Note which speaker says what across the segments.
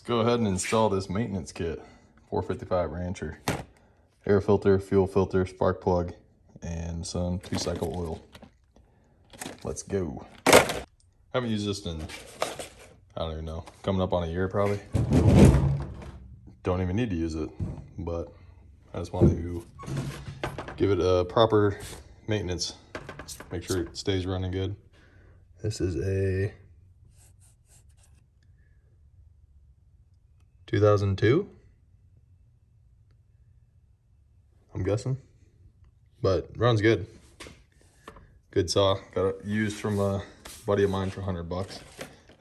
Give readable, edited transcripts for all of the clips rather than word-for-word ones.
Speaker 1: go ahead and install this maintenance kit. 455 Rancher. Air filter, fuel filter, spark plug, and some 2-cycle oil. Let's go. Haven't used this in, I don't even know, coming up on a year probably. Don't even need to use it, but I just want to give it a proper maintenance. Make sure it stays running good. This is a 2002, I'm guessing, but runs good. Good saw. Got it used from a buddy of mine for $100. I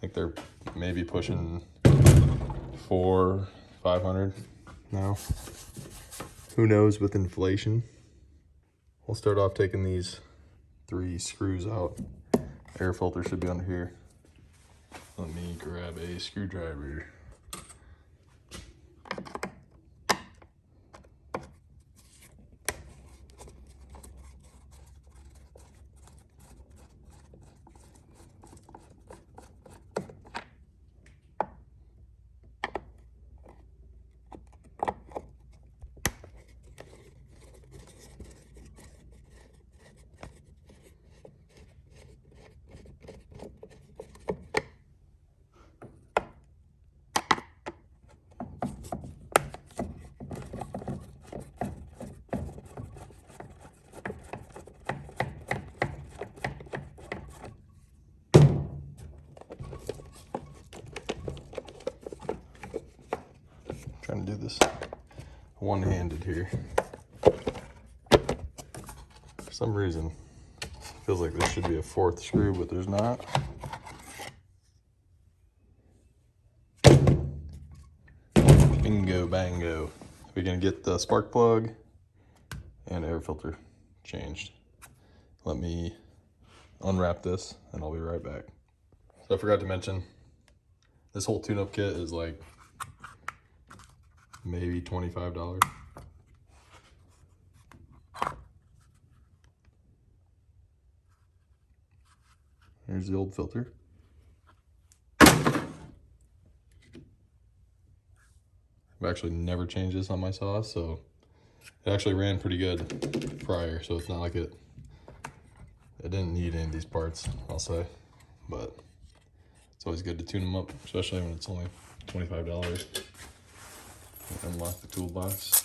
Speaker 1: think they're maybe pushing 400-500 now. Who knows with inflation. We'll start off taking these 3 screws out. Air filter should be under here. Let me grab a screwdriver. Trying to do this one-handed here. For some reason, feels like there should be a 4th screw, but there's not. Bingo bango. We're gonna get the spark plug and air filter changed. Let me unwrap this and I'll be right back. So I forgot to mention, this whole tune-up kit is like maybe $25. Here's the old filter. I've actually never changed this on my saw, so it actually ran pretty good prior, so it's not like it didn't need any of these parts, I'll say. But it's always good to tune them up, especially when it's only $25. Unlock the toolbox.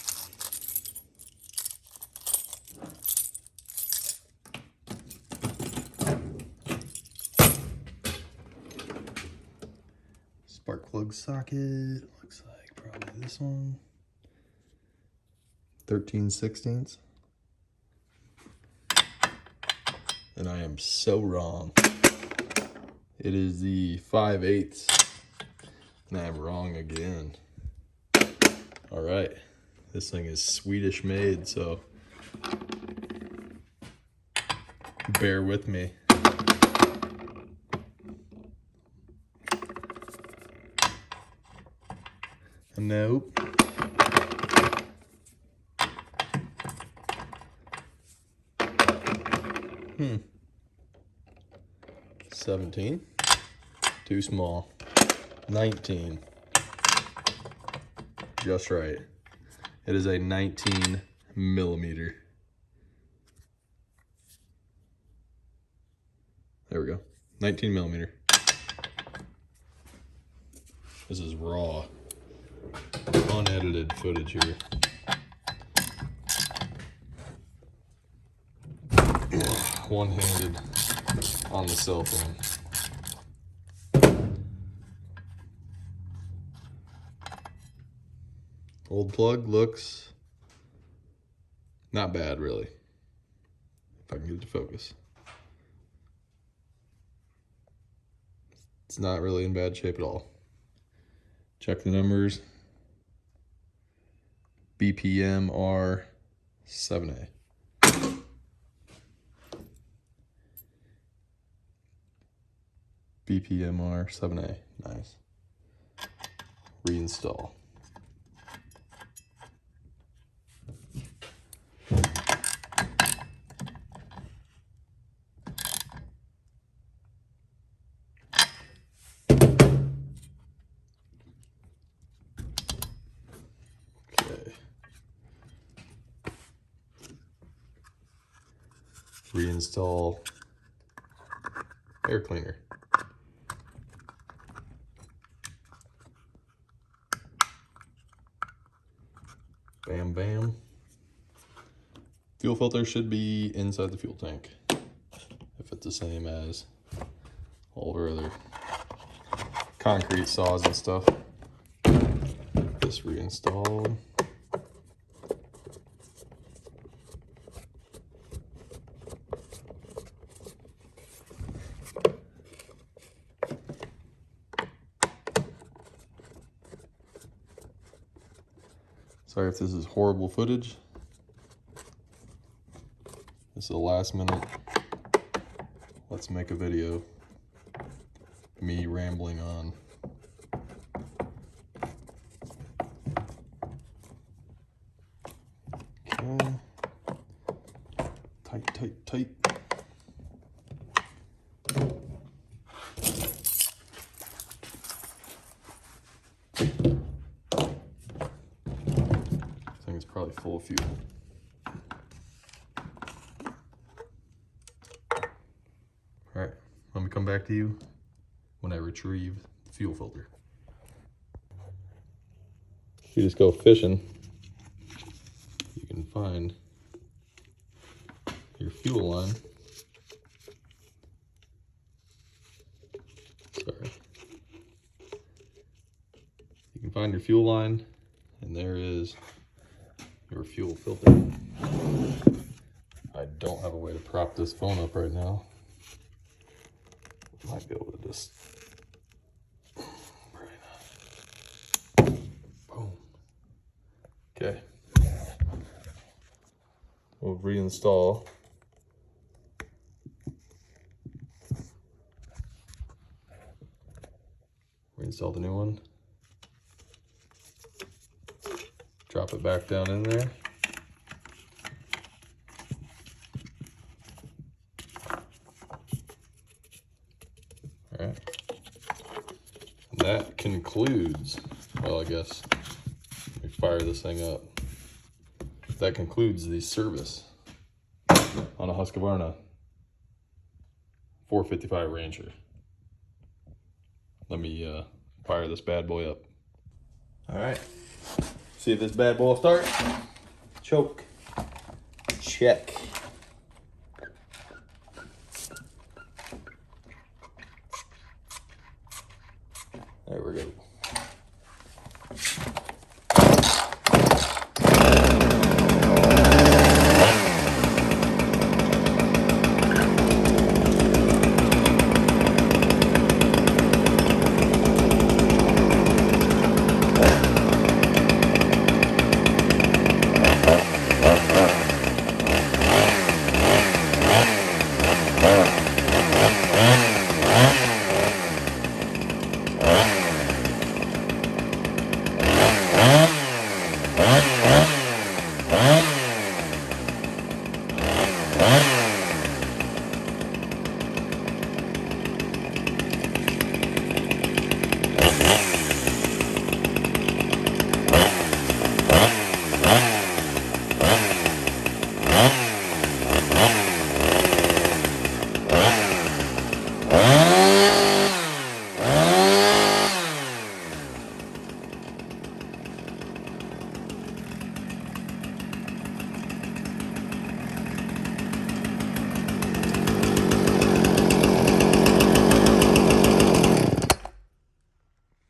Speaker 1: Spark plug socket, looks like probably this one. 13/16. And I am so wrong. It is the 5/8. And I am wrong again. All right, this thing is Swedish made, so bear with me. Nope. Hmm. 17. Too small. 19. Just right. It is a 19 millimeter. There we go. 19 millimeter. This is raw, unedited footage here. One-handed on the cell phone. Old plug looks not bad, really. If I can get it to focus. It's not really in bad shape at all. Check the numbers. BPM are 7A. BPMR 7A. Nice. Reinstall. reinstall air cleaner. Bam, bam. Fuel filter should be inside the fuel tank, if it's the same as all of our other concrete saws and stuff. This reinstalled. Sorry if this is horrible footage. This is the last minute. Let's make a video. Me rambling on. Okay. Tight, tight, tight. It's probably full of fuel. All right, let me come back to you when I retrieve the fuel filter. If you just go fishing, you can find your fuel line. Sorry. You can find your fuel line, and there is your fuel filter. I don't have a way to prop this phone up right now. Might be able to just boom. Okay. We'll reinstall. Reinstall the new one. Drop it back down in there. All right. And that concludes, well, I guess, let me fire this thing up. That concludes the service on a Husqvarna 455 Rancher. Let me fire this bad boy up. All right. See if this bad boy will start. Choke. Check.